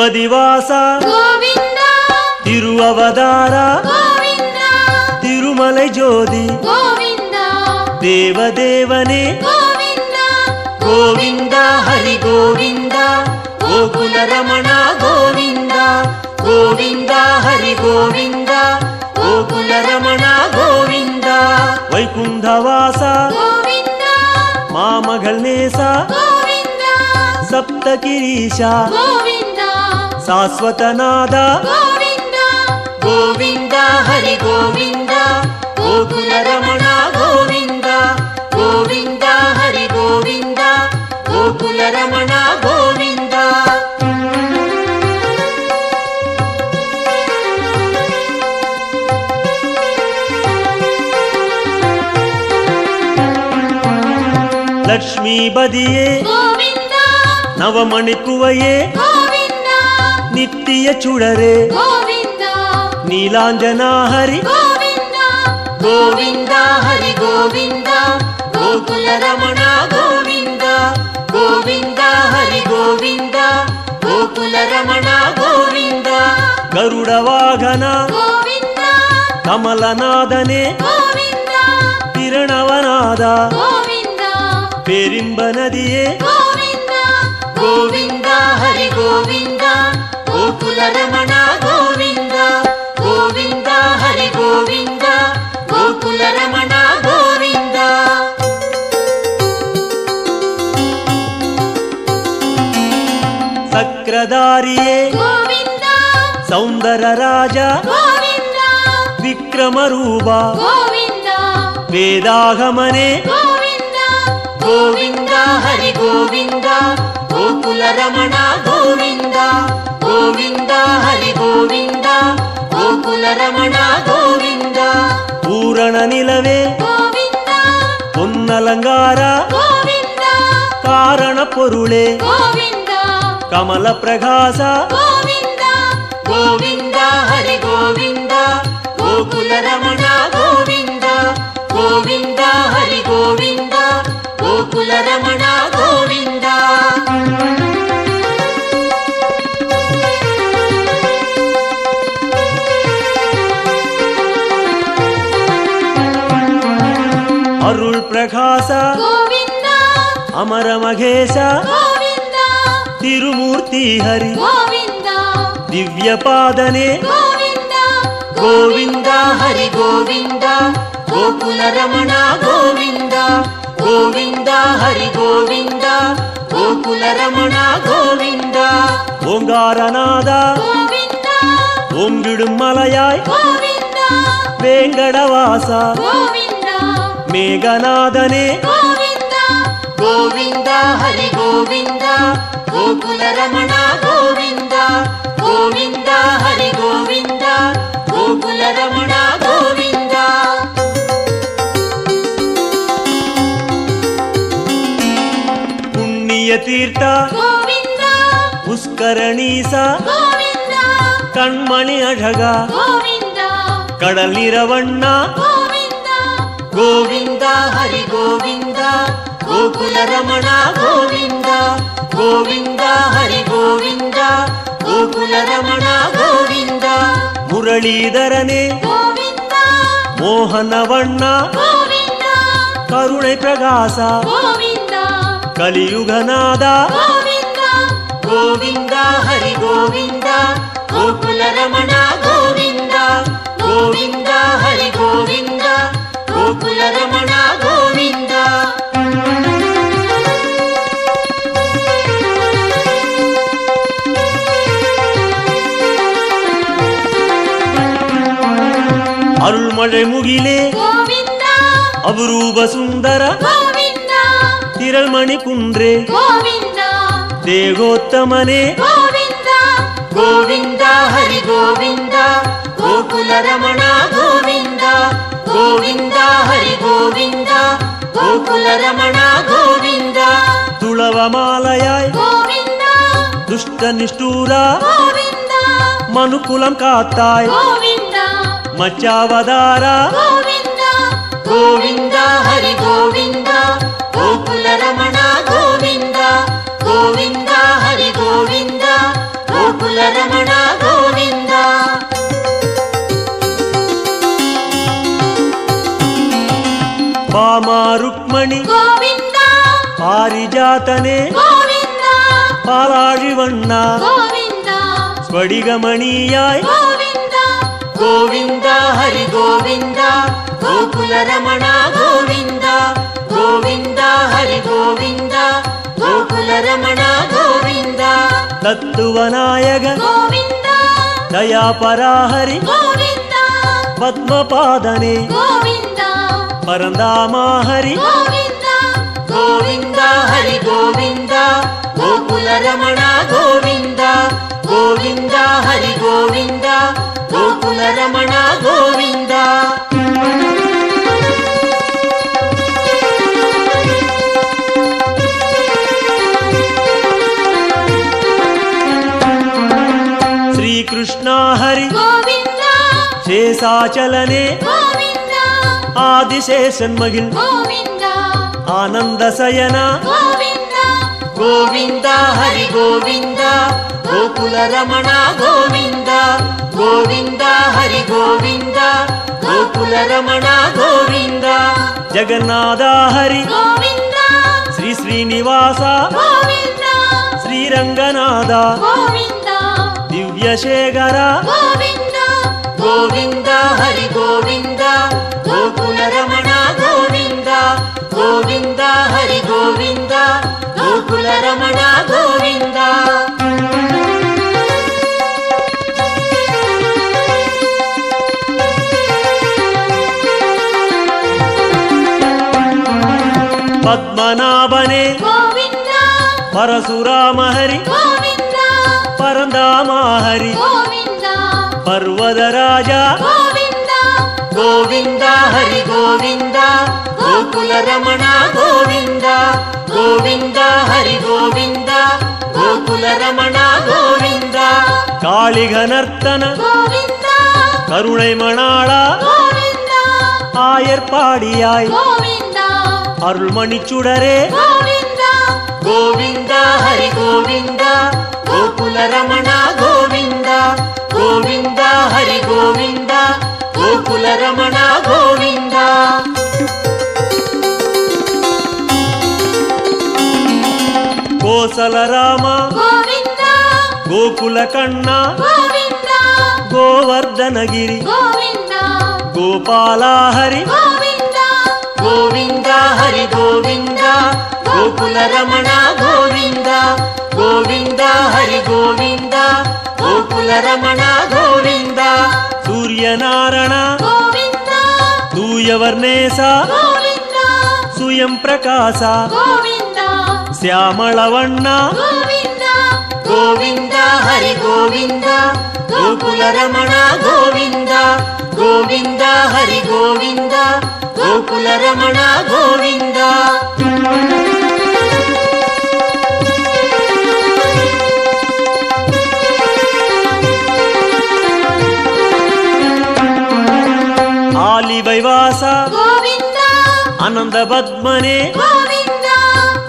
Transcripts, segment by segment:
திருப்பதிவாச கோவிந்தா திருஅவதார கோவிந்தா திருமலை ஜோதி கோவிந்தா தேவதேவனே கோவிந்தா கோவிந்தா ஹரி கோவிந்தா கோகுல ரமண கோவிந்தா கோவிந்தா ஹரி கோவிந்தா கோகுல ரமண கோவிந்தா வைகுண்டவாச கோவிந்தா மாமகள் நேச கோவிந்தா சப்தகிரீஷ கோவிந்தா சாஸ்வதநாத கோவிந்தா கோவிந்தா ஹரி கோவிந்தா கோகுல ரமண கோவிந்தா கோவிந்தா ஹரி கோவிந்தா கோகுல ரமண கோவிந்தா லக்ஷ்மிபதியே கோவிந்தா நவமணிக்குவையே கோவிந்தா நித்திய சுடரே கோவிந்தா நீலாஞ்சனா ஹரி கோவிந்தா கோவிந்தா ஹரி கோவிந்தா கோகுல ரமண கோவிந்தா கோவிந்தா ஹரி கோவிந்தா கோகுல ரமண கோவிந்தா கருட வாகன கோவிந்தா கமலநாதனே கோவிந்தா பிரணவநாத கோவிந்தா பேரின்ப நதியே கோவிந்தா கோவிந்தா ஹரி கோவிந்தா கோகுல ரமண கோவிந்தா கோவிந்தா ஹரி கோவிந்தா கோகுல ரமண கோவிந்தா சக்கரதாரியே கோவிந்தா சௌந்தர ராஜா கோவிந்தா விக்ரமரூபா கோவிந்தா வேதாகமனே கோவிந்தா கோவிந்தா ஹரி கோவிந்தா கோகுல ரமண கோவிந்தா கோவிந்தா ஹரி கோவிந்தா கோகுல ரமண கோவிந்தா பூரண நிலவே கோவிந்தா பொன்னலங்கார கோவிந்தா காரண பொருளே கோவிந்தா கமல பிரகாச கோவிந்தா கோவிந்தா ஹரி கோவிந்தா கோகுல ரமண கோவிந்தா கோவிந்தா ஹரி கோவிந்தா கோகுல ரமண கோவிந்தா அருள் பிரகாச கோவிந்தா அமர மகேச கோவிந்தா திருமூர்த்தி ஹரி கோவிந்தா திவ்ய பாதனே கோவிந்தா கோவிந்தா ஹரி கோவிந்தா கோகுல ரமண கோவிந்தா கோவிந்தா ஹரி கோவிந்தா கோகுல ரமண கோவிந்தா ஓங்காரநாதா கோவிந்தா ஓங்கிடும் மலையாய் கோவிந்தா வேங்கடவாசா கோவிந்தா மேகநாதனே கோவிந்தா கோவிந்தா ஹரி கோவிந்தா கோகுல ரமண கோவிந்தா கோவிந்தா ஹரி கோவிந்தா கோகுல ரமண கோவிந்தா புண்ணிய தீர்த்தா கோவிந்தா புஷ்கரணீசா கோவிந்தா கண்மணி அழகா கோவிந்தா கடல் நிறவண்ணா கோவிந்தா கோவிந்தா ஹரி கோவிந்தா கோகுல ரமண கோவிந்தா கோவிந்தா ஹரி கோவிந்தா கோகுல ரமண கோவிந்தா முரளீதரனே கோவிந்தா மோகனவண்ணா கோவிந்தா கருணை பிரகாசா கோவிந்தா கலியுகநாதா கோவிந்தா கோவிந்தா ஹரி கோவிந்தா கோகுல ரமண கோவிந்தா கோவிந்தா ஹரி கோவிந்தா கோகுல ரமண கோவிந்தா அருள்மழை முகிலே கோவிந்தா அபரூப சுந்தர கோவிந்தா திரள்மணி குன்றே கோவிந்தா தேகோத்தமனே கோவிந்தா கோவிந்தா ஹரி கோவிந்தா கோகுல ரமண கோவிந்தா கோவிந்தா ஹரி கோவிந்தா கோகுல ரமண கோவிந்தா துளவமாலையாய் கோவிந்தா துஷ்ட நிஷ்டூரா கோவிந்தா மனுக்குலம் காத்தாய் கோவிந்தா மச்சாவதாரா கோவிந்தா கோவிந்தா ஹரி கோவிந்தா கோகுல ரமண கோவிந்தா கோவிந்தா ஹரி கோவிந்தா ಗೋಕುಲ ರಮಣ ಗೋವಿಂದ. ಭಾಮ ರುಕ್ಮಣಿ ಗೋವಿಂದ ಪಾರಿಜಾತನೆ ಗೋವಿಂದ ಪಾಲಾழிವಣ್ಣ ಗೋವಿಂದ ಸ್ಫಟಿಕಮಣಿಯಾಯ್ ಗೋವಿಂದ ಗೋವಿಂದ ಹರಿ ಗೋವಿಂದ ಗೋಕುಲ ರಮಣ ಗೋವಿಂದ ಗೋವಿಂದ ಹರಿ ಗೋವಿಂದ ಗೋಕುಲ ರಮಣ ಗೋವಿಂದ. ತತ್ವನಾಯಕ ಗೋವಿಂದ ದಯಾಪರಾಹರಿ ಗೋವಿಂದ ಪದ್ಮಪಾದನೆ ಗೋವಿಂದ ಪರಂಧಾಮ ಹರಿ ಗೋವಿಂದ ಗೋವಿಂದ ಹರಿ ಗೋವಿಂದ ಗೋಕುಲ ರಮಣ ಗೋವಿಂದ ಗೋವಿಂದ ಹರಿ ಗೋವಿಂದ ಗೋಕುಲ ರಮಣ ಗೋವಿಂದ. ಶ್ರೀಕೃಷ್ಣ ಹರಿ ಗೋವಿಂದ ಶೇಷಾಚಲನೆ ಗೋವಿಂದ ಆದಿಶೇಷನ್ಮಗಿಲ್ ಗೋವಿಂದ ಆನಂದ ಸಯನ ಗೋವಿಂದ ಗೋವಿಂದ ಹರಿ ಗೋವಿಂದ ಗೋಕುಲ ರಮಣ ಗೋವಿಂದ ಗೋವಿಂದ ಹರಿ ಗೋವಿಂದ ಗೋಕುಲ ರಮಣ ಗೋವಿಂದ. ಜಗನ್ನಾಥ ಹರಿ ಗೋವಿಂದ ಶ್ರೀ ಶ್ರೀನಿವಾಸ ಗೋವಿಂದ ಶ್ರೀರಂಗನಾಥ ಗೋವಿಂದ ದಿವ್ಯಶೇಖರ ಗೋವಿಂದ ಗೋವಿಂದ ಹರಿ ಗೋವಿಂದ ಗೋಕುಲ ರಮಣ ಗೋವಿಂದ ಗೋವಿಂದ ಹರಿ ಗೋವಿಂದ ಗೋಕುಲ ರಮಣ ಗೋವಿಂದ. ಪದ್ಮನಾಭನೆ ಗೋವಿಂದ ಪರಶುರಾಮ ಹರಿ ಗೋವಿಂದ ಪರಂಧಾಮ ಹರಿ ಗೋವಿಂದ ಪರ್ವತ ರಾಜ ಗೋವಿಂದ ಗೋವಿಂದ ಹರಿ ಗೋವಿಂದ ಗೋಕುಲ ರಮಣ ಗೋವಿಂದ ಗೋವಿಂದ ಹರಿ ಗೋವಿಂದ ಗೋಕುಲ ರಮಣ ಗೋವಿಂದ. காளிகனர்த்தன ಗೋವಿಂದ கருணை மணாள ಗೋವಿಂದ ஆயர்பாடியாய் ಗೋವಿಂದ அருள்மணிச்சுடரே ಗೋವಿಂದ ಗೋವಿಂದ ಹರಿ ಗೋವಿಂದ ಗೋಕುಲ ರಮಣ ಗೋವಿಂದ ಗೋವಿಂದ ಹರಿ ಗೋವಿಂದ ಗೋಕುಲ ರಮಣ ಗೋವಿಂದ. கோசல ராಮ ಗೋವಿಂದ ಗೋಕುಲ ಕಣ್ಣ ಗೋವಿಂದ ಗೋವರ್ಧನಗಿರಿ ಗೋವಿಂದ ಗೋಪಾಲ ಹರಿ ಗೋವಿಂದ ಗೋವಿಂದ ಹರಿ ಗೋವಿಂದ ಗೋಕುಲ ರಮಣ ಗೋವಿಂದ ಗೋವಿಂದ ಹರಿ ಗೋವಿಂದ ಗೋಕುಲ ರಮಣ ಗೋವಿಂದ. ಸೂರ್ಯನಾರಾಯಣ ಗೋವಿಂದ ತೂಯವರ್ಣೇಶ ಗೋವಿಂದ ಸುಯಂ ಪ್ರಕಾಶ ಗೋವಿಂದ ಶ್ಯಾಮಳವಣ್ಣ ಗೋವಿಂದ ಗೋವಿಂದ ಹರಿ ಗೋವಿಂದ ಗೋಕುಲ ರಮಣ ಗೋವಿಂದ ಗೋವಿಂದ ಹರಿ ಗೋವಿಂದ ಗೋಕುಲ ರಮಣ ಗೋವಿಂದ. ಆಲಿ ವೈವಾಸ ಗೋವಿಂದ ಆನಂದ ಪದ್ಮನೆ ಗೋವಿಂದ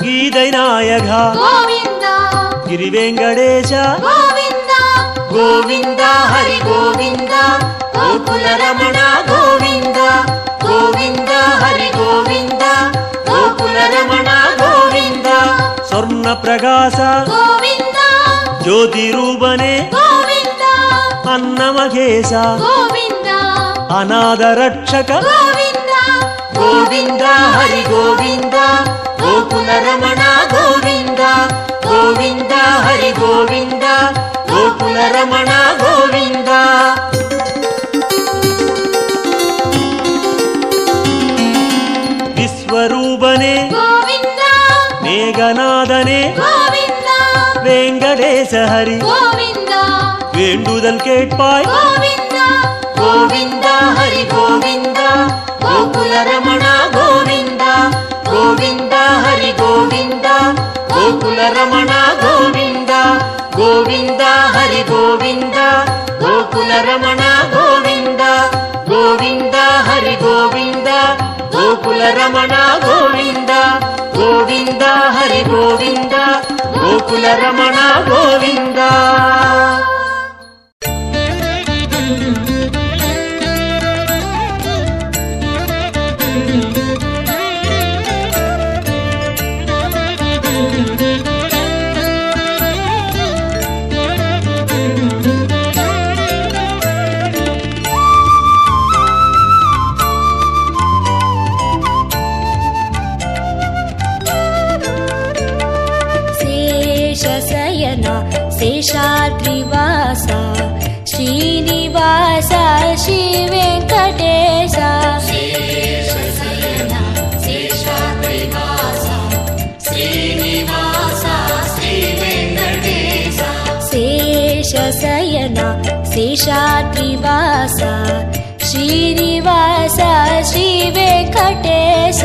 ಗೀದೈ ನಾಯಕ ಗೋವಿಂದ ಗಿರಿ ವೆಂಕಟೇಶ ಗೋವಿಂದ ಗೋವಿಂದ ಹರಿ ಗೋವಿಂದ ಗೋಕುಲ ರಮಣ ಗೋವಿಂದ ಗೋವಿಂದ ಹರಿ ಗೋವಿಂದ ಗೋಕುಲ ರಮಣ ಗೋವಿಂದ. ಸ್ವರ್ಣ ಪ್ರಕಾಶ ಗೋವಿಂದ ಜ್ಯೋತಿ ರೂಪನೆ ಗೋವಿಂದ ಅನ್ನಮಹೇಶ ಗೋವಿಂದ ಅನಾಥ ರಕ್ಷಕ ಗೋವಿಂದ ಗೋವಿಂದ ಹರಿ ಗೋವಿಂದ ಗೋಕುಲ ರಮಣ ಗೋವಿಂದ ಗೋವಿಂದ ಹರಿ ಗೋವಿಂದ ಗೋಕುಲ ರಮಣ ಗೋವಿಂದ. ವಿಶ್ವರೂಪನೆ ಗೋವಿಂದ ಮೇಘನಾದನೆ ಗೋವಿಂದ ವೆಂಕಟೇಶ ಹರಿ ಗೋವಿಂದ வேண்டுதல் கேட்பாய் ಗೋವಿಂದ ಗೋವಿಂದ ಹರಿ ಗೋವಿಂದ ಗೋಕುಲ ರಮಣ ಗೋವಿಂದ ಗೋವಿಂದ ಹರಿ ಗೋವಿಂದ ಗೋಕುಲ ರಮಣ ಗೋವಿಂದ ಗೋವಿಂದ ಹರಿ ಗೋವಿಂದ ಗೋಕುಲ ರಮಣ ಗೋವಿಂದ ಗೋವಿಂದ ಹರಿ ಗೋವಿಂದ ಗೋಕುಲ ರಮಣ ಗೋವಿಂದ ಗೋವಿಂದ ಹರಿ ಗೋವಿಂದ ಗೋಕುಲ ಗೋಕುಲ ರಮಣ ಗೋವಿಂದ. శేషాద్రివాస శ్రీనివాస శ్రీ వెంకటేశ. శేషశయన శేషాద్రివాస శ్రీనివాస శ్రీ వెంకటేశ. శేషశయన శేషాద్రివాస శ్రీనివాస శ్రీ వెంకటేశ.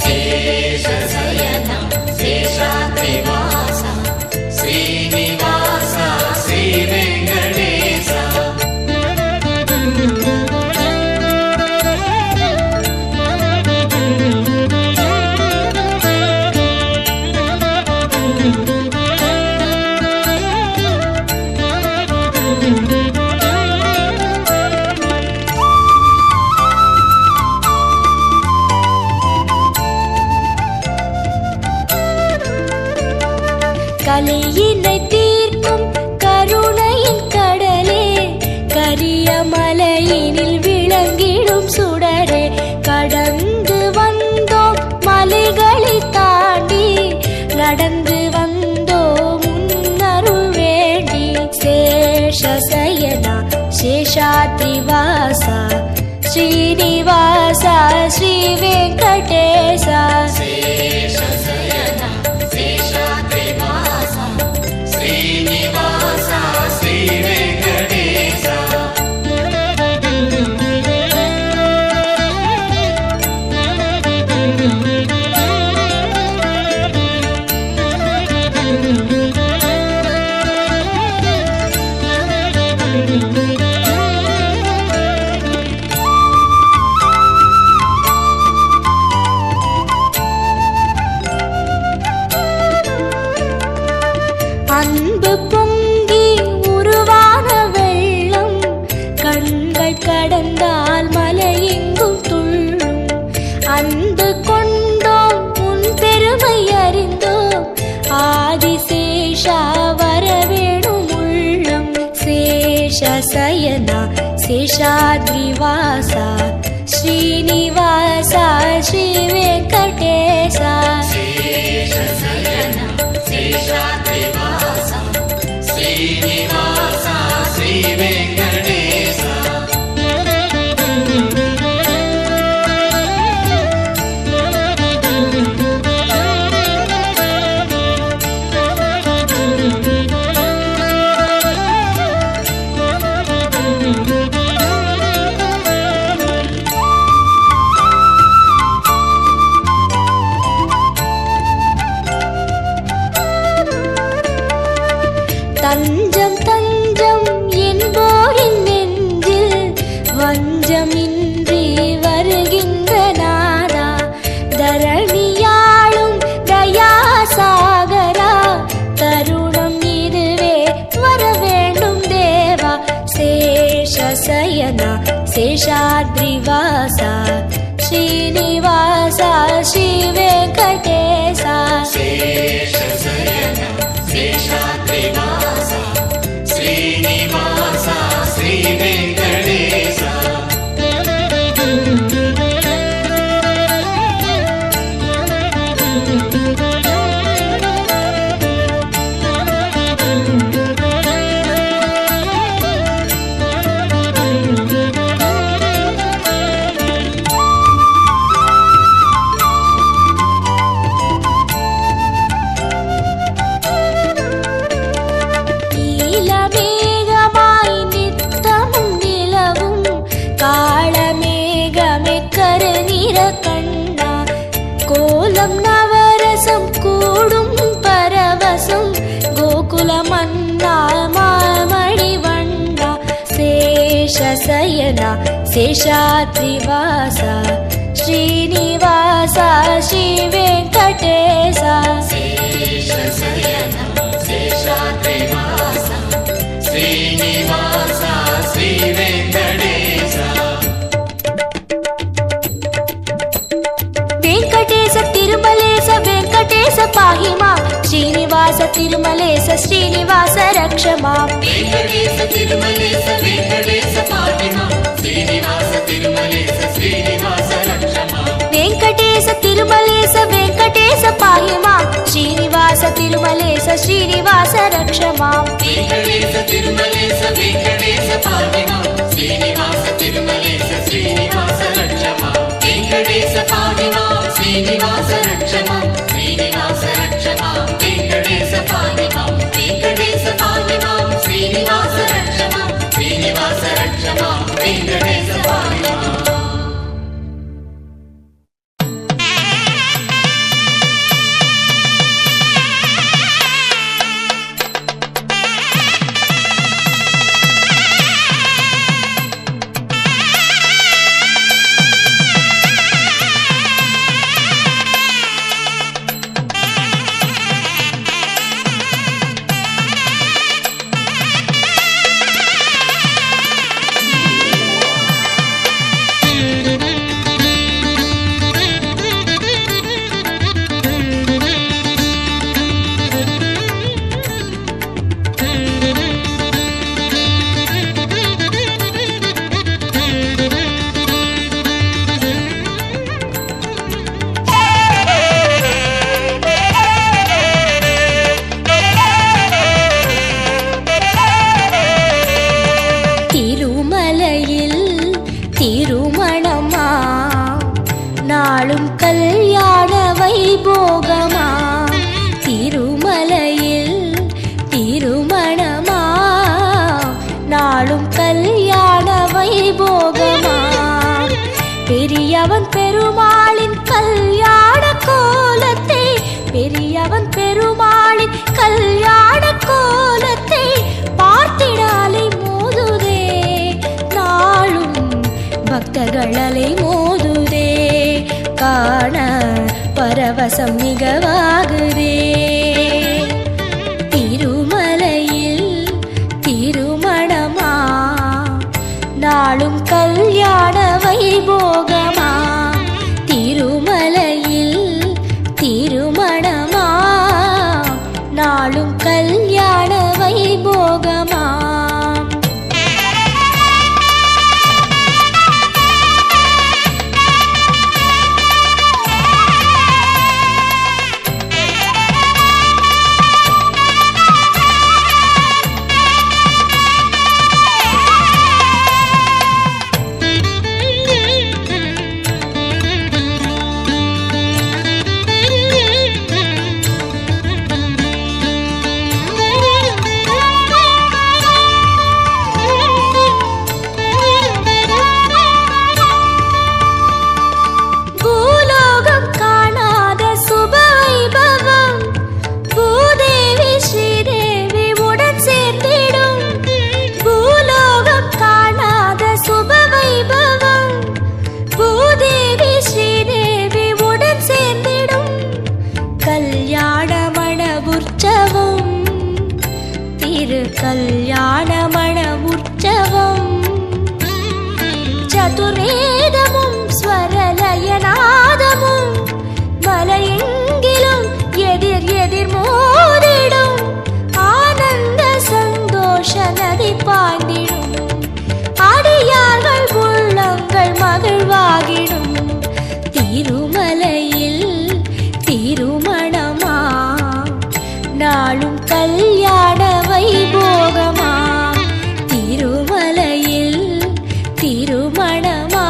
శేషశయన శేషాద్రివాస శ్రీనివాస శ్రీ వెంకటేశ. கலியினை தீர்க்கும் கருணையின் கடலே, கரிய மலையினில் விளங்கிடும் சுடரே. கடந்து வந்தோம் மலைகளை தாண்டி, நடந்து வந்தோம் முன்னருள் வேண்டி. சேஷசயனா சேஷாத்ரிவாசா ஸ்ரீனிவாசா ஸ்ரீ வெங்கடேசா. சேஷசயனா சேஷாத்ரிவாசா ஸ்ரீனிவாசா ஸ்ரீ வெங்கடேசா. அன்பு பொங்கி உருவான வெள்ளம், கண்கள் கடந்தால் மலையெங்கும் துள்ளும். அன்பு கொண்டோம் உன் பெருமை அறிந்தோம், ஆதிசேஷா வரவேணும் உள்ளம். சேஷசயனா சேஷாத்ரிவாசா ஸ்ரீனிவாசா ஸ்ரீ வெங்கடேசா. சேஷசயனா சேஷாத்ரிவாசா ஸ்ரீனிவாசா ஸ்ரீ வெங்கடேசா. தஞ்சம் தஞ்சம் என்போரின் நெஞ்சில் வஞ்சமின்றி வருகின்ற நாதா. தரணியாளும் தயாசாகரா, தருணம் இதுவே வரவேண்டும் தேவா. சேஷசயனா சேஷாத்ரிவாசா ஸ்ரீனிவாசா ஸ்ரீ வெங்கடேசா. சேஷசயனா சேஷாத்ரிவாசா ஸ்ரீனிவாசா ஸ்ரீ வெங்கடேசா. கோலம் நவரசம் கூடும் பரவசம், கோகுல மன்னா மாமணி வண்ணா. சேஷசயனா சேஷாத்ரிவாசா ஸ்ரீனிவாசா ஸ்ரீ வெங்கடேசா. சேஷசயனா తిరుమలేశ శ్రీనివాస రక్ష మాం వెంకటేశ తిరుమలేశ వెంకటేశ పాహి మాం శ్రీనివాస తిరుమలేశ శ్రీనివాస రక్ష మాం వెంకటేశ తిరుమలేశ వెంకటేశ పాహి మాం శ్రీనివాస తిరుమలేశ శ్రీనివాస రక్ష మాం వెంకటేశ తిరుమలేశ వెంకటేశ పాహి మాం శ్రీనివాస తిరుమలేశ శ్రీనివాస రక్ష మాం వెంకటేశ పాహి మాం శ్రీనివాస రక్ష మాం శ్రీనివాస రక్ష మాం వెంకటేశ పాహి మాం వెంకటేశ పాహి మాం శ్రీనివాస రక్ష మాం శ్రీనివాస రక్ష మాం వెంకటేశ పాహి మాం நாளும் கல்யாண வைபோகமா திருமலையில் திருமணமா நாளும் கல்யாண வைபோகமா பெரியவன் பெருமாளின் கல்யாண கோலத்தை பெரியவன் பெருமாளின் கல்யாண கோலத்தை பார்த்திடாலை மோதுதே நாளும் பக்தர்களலை மோதுதே காண பரவசம் மிகவாகுதே திருமலையில் திருமணமா நாளும் கல்யாண வைபோகமா திருமலையில் திருமணமா நாளும் கல்யாண வைபோகமா கல்யாணமண உற்சவம் சதுர்வேதமும் ஸ்வரலயநாதமும் மலையெங்கிலும் எதிர் எதிர் மோதிடும் ஆனந்த சந்தோஷ நதி பாய்ந்திடும் அடியார்கள் உள்ளங்கள் மகிழ்வாகிடும் திருமலையில் திருமணமா நாளும் கல்யாண வைபோகமா திருமலையில் திருமணமா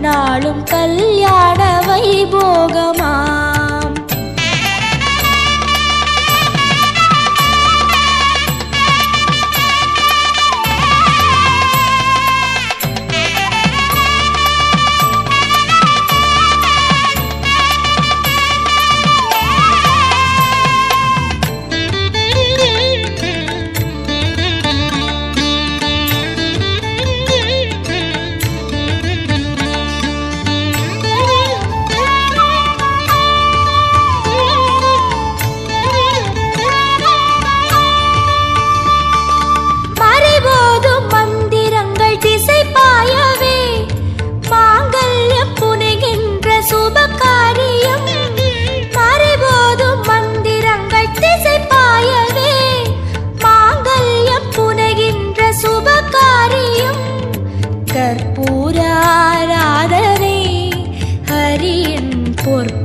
நாளும் கல்யாண வைபோகமா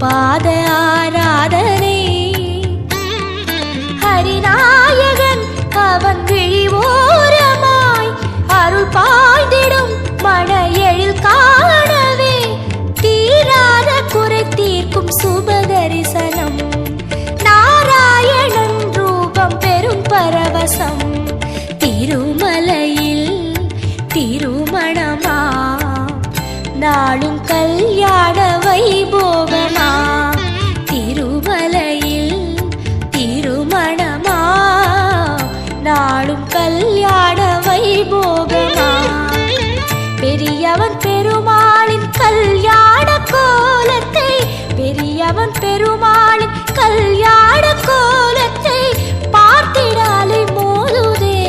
பாத ஆராதனை. ஹரிநாயகன் அவன் விழிவோரமாய் அருள் பாய்ந்திடும் மன எழில் காணவே தீராத குறை தீர்க்கும் சுப தரிசனம். நாராயணன் ரூபம் பெரும் பரவசம். திருமலையில் திருமணமா நாளும் கல்யாண வைபோகமா. திருமலையில் திருமணமா நாளும் கல்யாண வைபோகமா. பெரியவன் பெருமாளின் கல்யாண கோலத்தை பெரியவன் பெருமாளின் கல்யாண கோலத்தை பார்த்திடாலை மோதுதே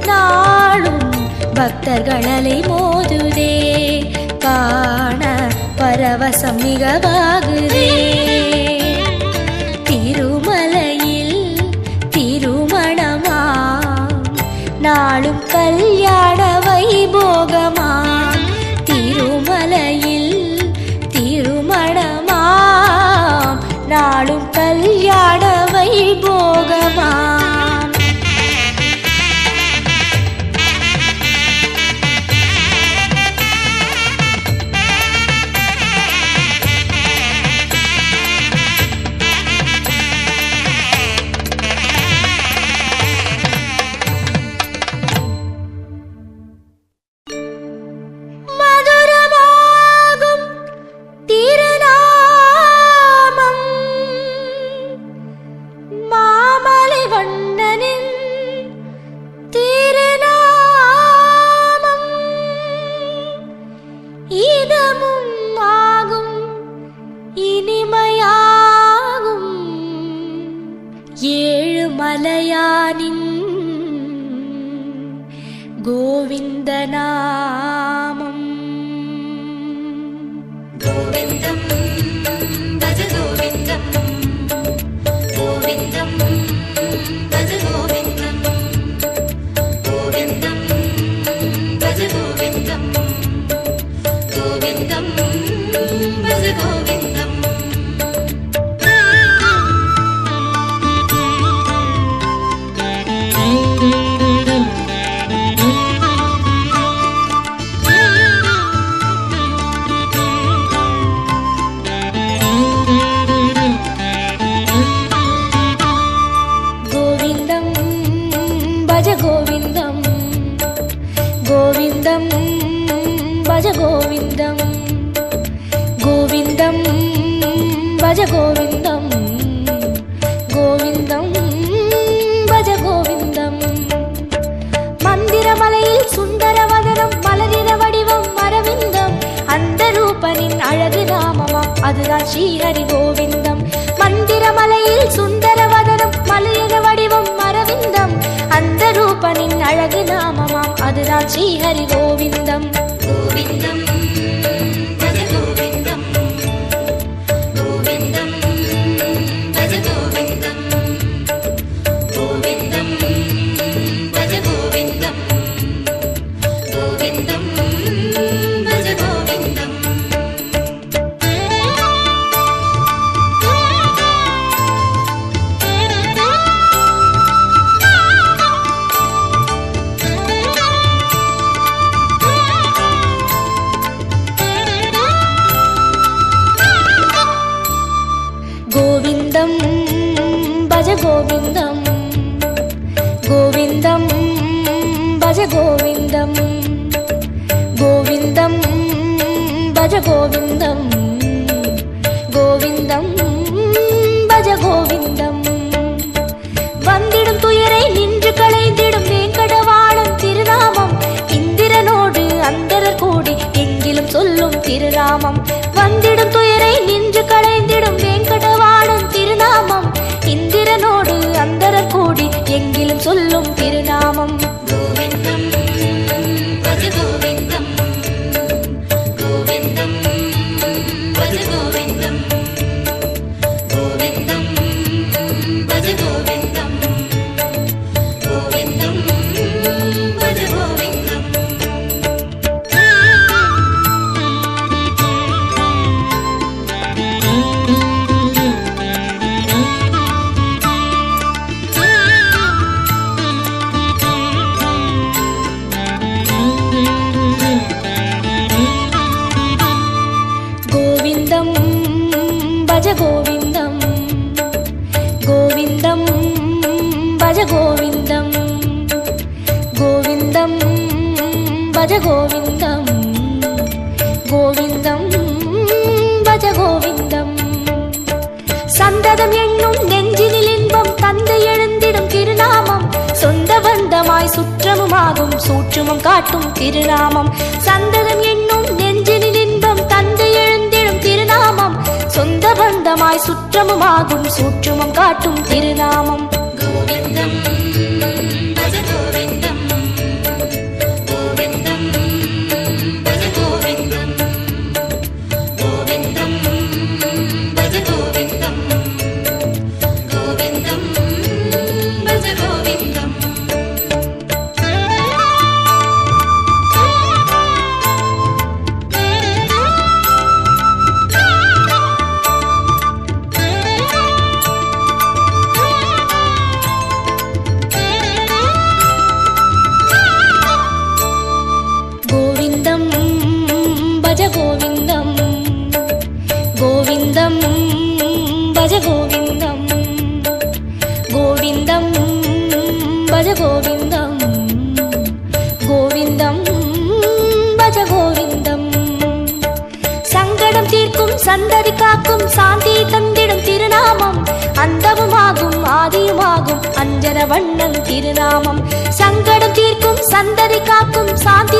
நாளும் பக்தர்களலை மோதுதே. காண பரவசம் மிகவாகுதே. திருமலையில் திருமணமா நாளும் கல்யாண வைபோகமா. திருமலையில் திருமணமா நாளும் கல்யாண வைபோகமா. மலையானின் கோவிந்த நாமம். கோவிந்தம் பஜ கோவிந்தம் கோவிந்தம் பஜ கோவிந்தம் கோவிந்தம் பஜ கோவிந்தம் கோவிந்தம் பஜ கோவிந்தம். கோவிந்தம் பஜ கோவிந்தம் கோவிந்தம் பஜ கோவிந்தம் கோவிந்தம் பஜ கோவிந்தம். மந்திரமலையில் சுந்தரவதனம் மலரின வடிவம் அரவிந்தம். அந்த ரூபனின் அழகு நாமமாம் அதுதான் ஸ்ரீஹரி கோவிந்தம். மந்திரமலையில் சுந்தரவதனம் மலரின வடிவம் அரவிந்தம். அந்த ரூபனின் அழகு நாமமாம் அதுதான் ஸ்ரீஹரி கோவிந்தம். கோவிந்தம் பஜ கோவிந்தம் கோவிந்தம் பஜ கோவிந்தம் கோவிந்தம் பஜ கோவிந்தம் கோவிந்தம் பஜ கோவிந்தம். கோவிந்தம் பஜ கோவிந்தம் கோவிந்தம் பஜ கோவிந்தம் கோவிந்தம் பஜ கோவிந்தம் கோவிந்தம் பஜ கோவிந்தம். வந்திடும் துயரை நின்று களைந்திடும் வேங்கடவாணன் திருநாமம். இந்திரனோடு அந்தரர் கூடி எங்கிலும் சொல்லும் திருநாமம். வந்திடும் துயரை நின்று களைந்திடும் வேங்கடவாணன் திருநாமம். இந்திரனோடு அந்தரர் கூடி எங்கிலும் சொல்லும் திருநாமம். கோவிந்தம் பஜ கோவிந்தம் கோவிந்தம் பஜ கோவிந்தம் கோவிந்தம் பஜ கோவிந்தம் கோவிந்தம் பஜ கோவிந்தம். பஜ கோவிந்தம் கோவிந்தம் பஜ கோவிந்தம். சந்ததம் என்னும் நெஞ்சினில் இன்பம் தந்தை எழுந்திடும் திருநாமம், சொந்த பந்தமாய் சுற்றமுமாகும் சூற்றுமம் காட்டும் திருநாமம். சந்ததம் என்னும் நெஞ்சினில் இன்பம் தந்தை எழுந்திடும் திருநாமம், சொந்த பந்தமாய் சுற்றமுமாகும் சூற்றுமம் காட்டும் திருநாமம். கோவிந்தம் பஜ கோவிந்தம் கோவிந்தம் பஜ கோவிந்தம் கோவிந்தம் பஜ கோவிந்தம் கோவிந்தம் பஜ கோவிந்தம். கோவிந்தம் பஜ கோவிந்தம் கோவிந்தம் பஜ கோவிந்தம் கோவிந்தம் பஜ கோவிந்தம் கோவிந்தம் பஜ கோவிந்தம். சங்கடம் தீர்க்கும் சந்ததி காக்கும் சாந்தி தந்திடும் திருநாமம், அந்தமுமாகும் ஆதியுமாகும் அஞ்சன வண்ணன் திருநாமம். சங்கடம் தீர்க்கும் சந்ததி காக்கும் சாந்தி